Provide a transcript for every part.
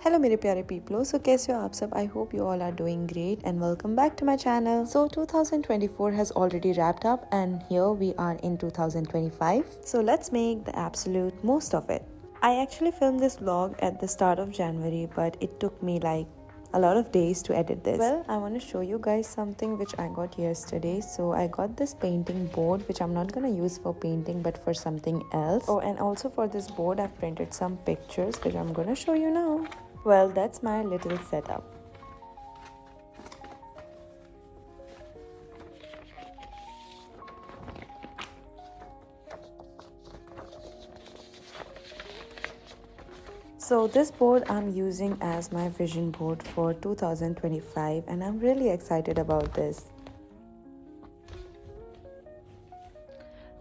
Hello मेरे प्यारे पीपलो, सो कैसे हो आप सब? I hope you all are doing great and welcome back to my channel. So 2024 has already wrapped up and here we are in 2025. So let's make the absolute most of it. I actually filmed this vlog at the start of January, but it took me like a lot of days to edit this. Well, I want to show you guys something which I got yesterday. So I got this painting board which I'm not gonna use for painting but for something else. Oh, and also for this board I've printed some pictures which I'm gonna show you now. Well, that's my little setup. So this board I'm using as my vision board for 2025 and I'm really excited about this.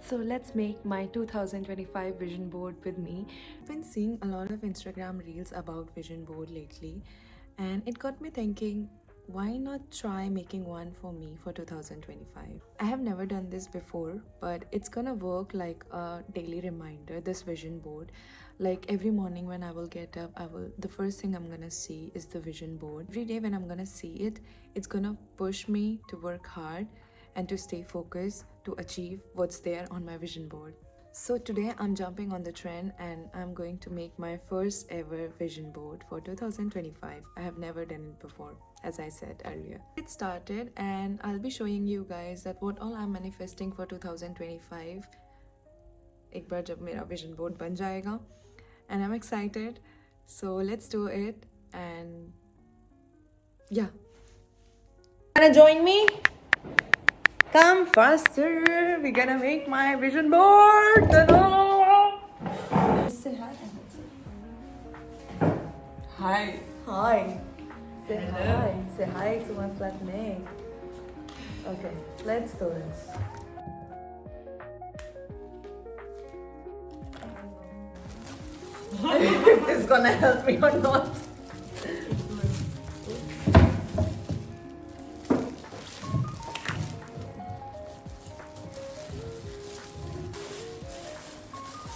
So let's make my 2025 vision board with me. I've been seeing a lot of Instagram reels about vision board lately and it got me thinking, why not try making one for me for 2025? I have never done this before, but it's gonna work like a daily reminder, this vision board. Like every morning when I will get up, the first thing I'm gonna see is the vision board. Every day when I'm gonna see it, it's gonna push me to work hard and to stay focused to achieve what's there on my vision board. So today I'm jumping on the trend and I'm going to make my first ever vision board for 2025. I have never done it before, as I said earlier. It started and I'll be showing you guys that what all I'm manifesting for 2025 एक बार जब मेरा vision board बन जाएगा. And I'm excited. So let's do it and yeah. Wanna join me? Come faster, we're gonna make my vision board. Say hi. Hi. Hi. Say hello. Hi. Say hi to my flatmate. Okay, let's do this. If this is gonna help me or not.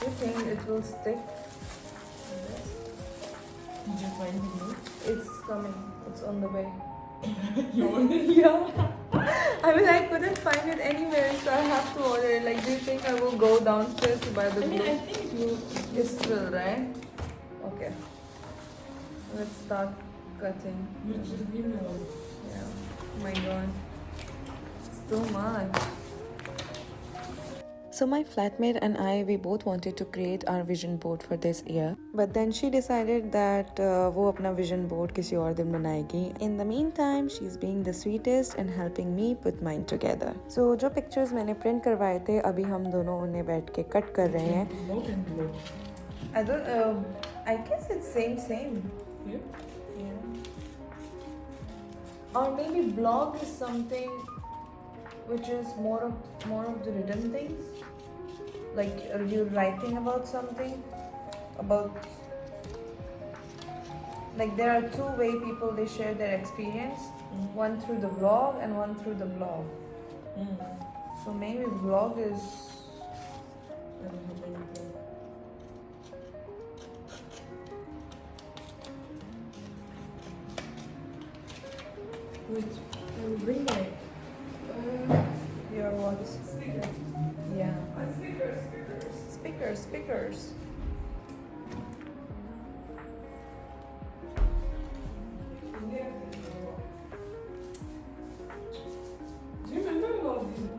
You think it will stick? Did you find the glue? It's coming. It's on the way. Yeah. I mean, I couldn't find it anywhere, so I have to order it. Like, do you think I will go downstairs to buy the glue? I think you will, right? Okay. Let's start cutting. Just give me one. Yeah. Oh my god. It's too much. So my flatmate and I, we both wanted to create our vision board for this year. But then she decided that वो अपना vision board किसी और दिन बनाएगी. In the meantime, she's being the sweetest and helping me put mine together. So जो pictures मैंने print करवाए थे, अभी हम दोनों उन्हें बैठ के cut कर रहे हैं. I don't. I guess it's same. Yeah. Or maybe blog is something which is more of the written things. Like you're writing about something, like there are two way people they share their experience, one through the blog and one through the blog. So maybe blog is bring my your what? Speaker. Yeah. Speakers. Do you remember about these?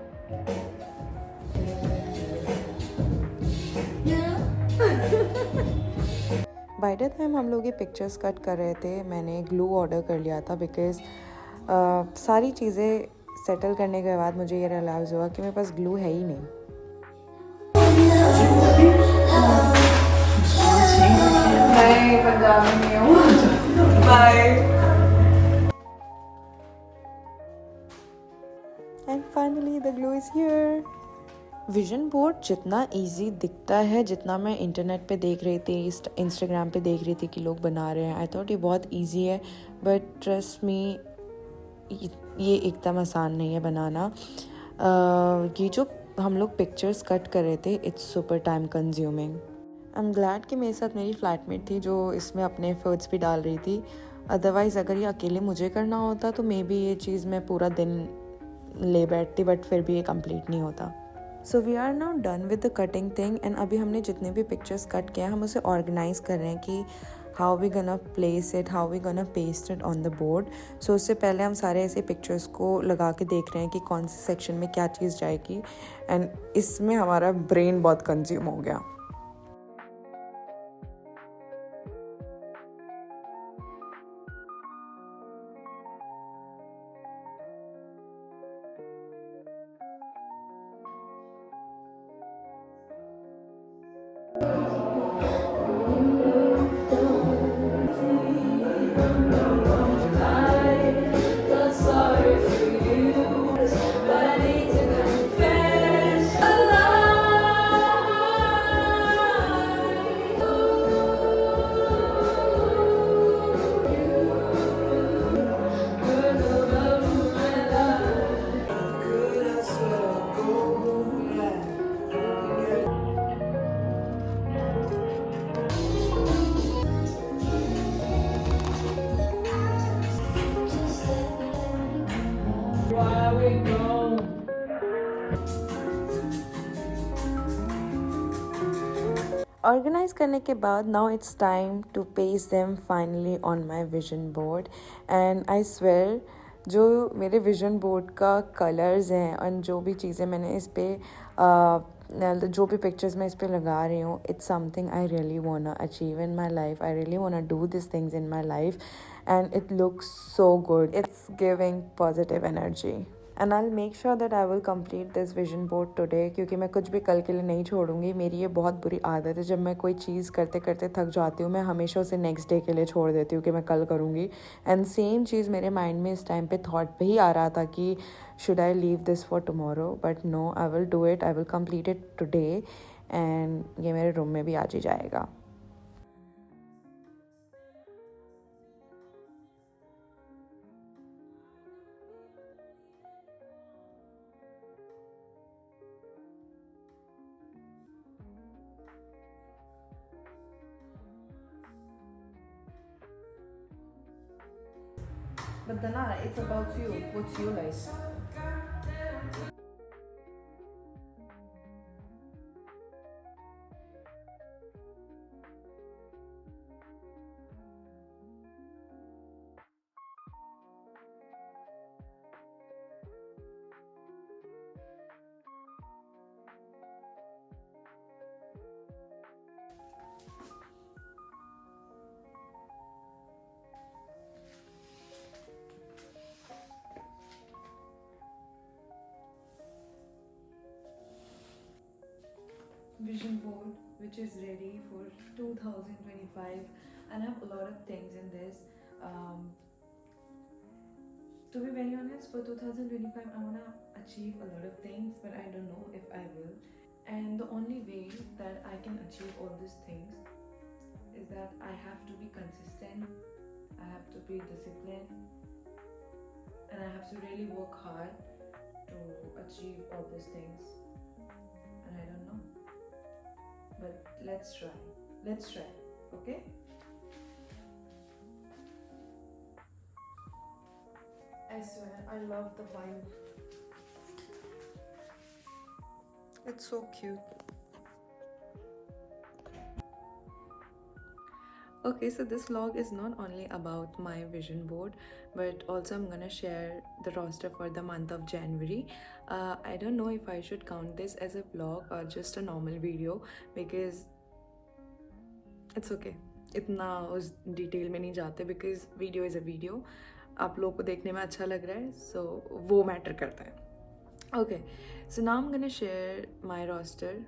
By the time हम लोग ये pictures cut कर रहे थे, मैंने glue order कर लिया था बिकॉज सारी चीज़ें सेटल करने के बाद मुझे ये रियलाइज़ हुआ कि मेरे पास ग्लू है ही नहीं. मैं पंजाबी नहीं हूँ. Bye. And finally the glue is here. Vision board जितना इजी दिखता है, जितना मैं इंटरनेट पे देख रही थी, इंस्टाग्राम पे देख रही थी कि लोग बना रहे हैं, आई थॉट ये बहुत इजी है, बट ट्रस्ट मी ये एकदम आसान नहीं है बनाना. ये जो हम लोग पिक्चर्स कट कर रहे थे, it's super time consuming. I am glad कि मेरे साथ मेरी फ्लैटमेट थी जो इसमें अपने एफर्ट्स भी डाल रही थी. अदरवाइज़ अगर ये अकेले मुझे करना होता तो मे बी ये चीज़ मैं पूरा दिन ले बैठती, बट फिर भी ये कंप्लीट नहीं होता. So we are now done with the cutting thing and अभी हमने जितने भी पिक्चर्स कट किए हैं हम उसे ऑर्गेनाइज कर रहे हैं कि how we gonna place it, how we gonna paste it on the board. So उससे पहले हम सारे ऐसे पिक्चर्स को लगा के देख रहे हैं कि कौन से सेक्शन में क्या चीज़ जाएगी. एंड इसमें हमारा ब्रेन बहुत कंज्यूम हो गया. ऑर्गेनाइज करने के बाद now it's time to paste them finally on my vision board. And I swear जो मेरे विजन बोर्ड का कलर्स हैं और जो भी चीज़ें मैंने इस पर जो भी पिक्चर्स मैं इस पर लगा रही हूँ, it's something I really want achieve in my life. I really want do this things in my life and it looks so good. It's giving positive energy. And I make sure that I will complete this vision board today, क्योंकि मैं कुछ भी कल के लिए नहीं छोड़ूंगी. मेरी ये बहुत बुरी आदत है, जब मैं कोई चीज़ करते करते थक जाती हूँ मैं हमेशा उसे नेक्स्ट डे के लिए छोड़ देती हूँ कि मैं कल करूँगी. एंड सेम चीज़ मेरे माइंड में इस टाइम पे थॉट पे ही आ रहा था कि should I leave this for tomorrow, but no, I will do it. I will complete it today and ये मेरे रूम में भी आज ही जाएगा. But Dana, it's about you. What's your life? Vision board which is ready for 2025, and I have a lot of things in this. To be very honest, for 2025 I want to achieve a lot of things, but I don't know if I will. And the only way that I can achieve all these things is that I have to be consistent, I have to be disciplined, and I have to really work hard to achieve all these things. And I don't know, but let's try. Okay? I swear, I love the vibe. It's so cute. Okay, so this vlog is not only about my vision board, but also I'm gonna share the roster for the month of January. I don't know if I should count this as a vlog or just a normal video, because it's okay. इतना उस detail में नहीं जाते, because video is a video. आप लोगों को देखने में अच्छा लग रहा है, सो वो मैटर करता है. Okay, so now I am gonna share my roster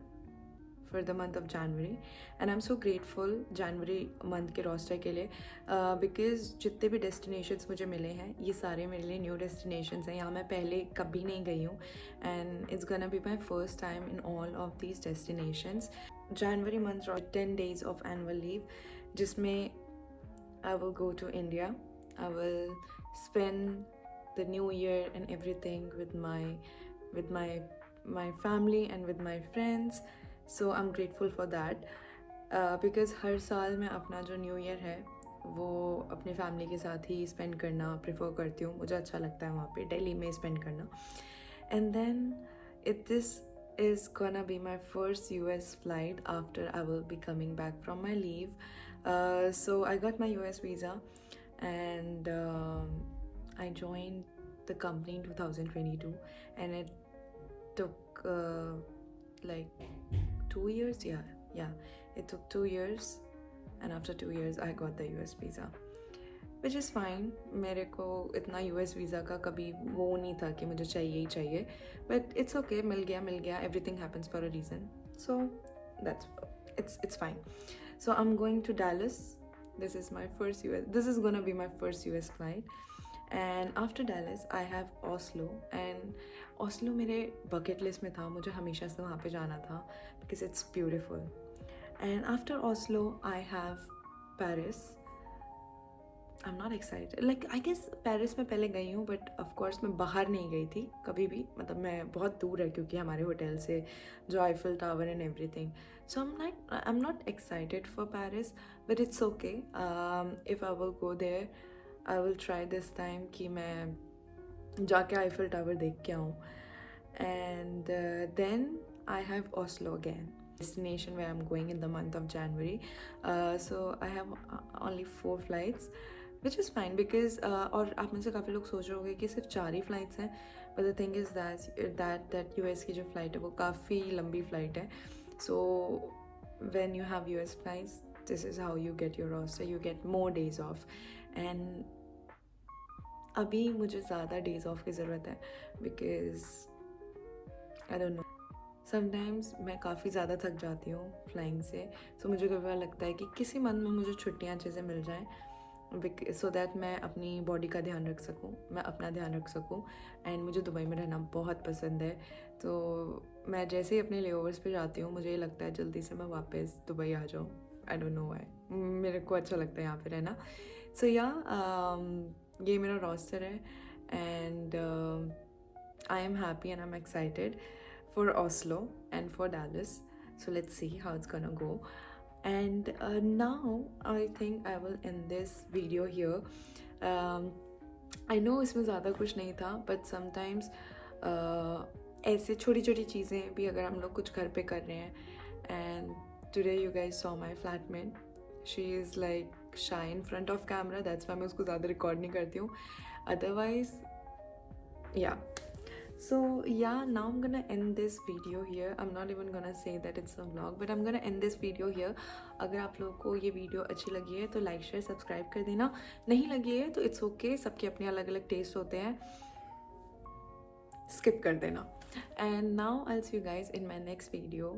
for the month of January, and I am so grateful January month के रोस्टर के लिए, बिकॉज जितने भी डेस्टिनेशंस मुझे मिले हैं ये सारे मेरे लिए न्यू डेस्टिनेशंस हैं. यहाँ मैं पहले कभी नहीं गई हूँ, and it's gonna be my first time in all of these destinations. January month 10 days of annual leave, जिसमें I will go to India. I will spend the new year and everything with my family and with my friends. So I'm grateful for that. Because हर साल मैं अपना जो new year है वो अपनी family के साथ ही स्पेंड करना प्रेफर करती हूँ. मुझे अच्छा लगता है वहाँ पे दिल्ली में स्पेंड करना. And then this is gonna be my first US flight after I will be coming back from my leave. So I got my US visa, and I joined the company in 2022, and it took like 2 years. Yeah, it took 2 years, and after 2 years I got the US visa, which is fine. मेरे को इतना US visa का कभी वो नहीं था कि मुझे चाहिए ही चाहिए, बट इट्स ओके, मिल गया. Everything happens for a reason, so that's it's fine. So I'm going to Dallas. This is gonna be my first US flight. And after Dallas I have Oslo, and Oslo मेरे bucket list में था. मुझे हमेशा से वहाँ पे जाना था because it's beautiful. And after Oslo I have Paris. I'm not excited. Like I guess Paris में पहले गई हूँ, बट ऑफ कोर्स मैं बाहर नहीं गई थी कभी भी. मतलब मैं बहुत दूर है क्योंकि हमारे होटल से जो Eiffel Tower and everything. So I am not excited for Paris, but it's okay. If I will go there I will try this time कि मैं जाके आईफिल टावर देख के आऊँ. And then I have Oslo again, destination where I'm going in the month of January. So I have only 4 flights, which is fine because और आप में से काफ़ी लोग सोच रहे होंगे कि सिर्फ 4 ही फ़्लाइट्स हैं, but the thing is that US की जो फ़्लाइट है वो काफ़ी लंबी फ़्लाइट है. So when you have US flights, this is how you get your roster, you get more days off. And अभी मुझे ज़्यादा डेज ऑफ की ज़रूरत है because I don't know, sometimes मैं काफ़ी ज़्यादा थक जाती हूँ फ्लाइंग से. सो मुझे कभी बार लगता है कि किसी मंथ में मुझे छुट्टियाँ अच्छे से मिल जाएँ, सो दैट मैं अपनी बॉडी का ध्यान रख सकूँ, मैं अपना ध्यान रख सकूँ. एंड मुझे दुबई में रहना बहुत पसंद है. तो मैं जैसे ही अपने लेओवर्स पे जाती हूँ मुझे ये लगता है जल्दी से मैं वापस दुबई आ जाऊँ. आई डोंट नो व्हाई, मेरे को अच्छा लगता है यहाँ पे रहना. सो या ये मेरा रोस्टर है. And I am happy and I am excited for Oslo and for Dallas. So let's see how it's gonna go. And now I think I will end this video here. I know इसमें ज़्यादा कुछ नहीं था, but sometimes ऐसे छोटी छोटी चीज़ें भी अगर हम लोग कुछ घर पे कर रहे हैं. And today you guys saw my flatmate. She is like shy in front of camera. That's why मैं उसको ज़्यादा रिकॉर्ड नहीं करती हूँ. Otherwise, yeah. So yeah, now I'm gonna end this video here. I'm not even gonna say that it's a vlog, but I'm gonna end this video here. अगर आप लोगों को ये वीडियो अच्छी लगी है तो लाइक शेयर सब्सक्राइब कर देना. नहीं लगी है तो इट्स ओके, सबके अपने अलग अलग टेस्ट होते हैं, स्किप कर देना. And now I see you guys in my next video.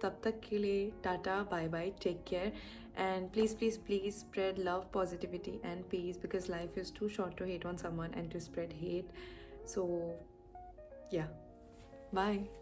तब तक के लिए tata, bye bye, take care. And please spread love, positivity and peace, because life is too short to hate on someone and to spread hate. So yeah, bye.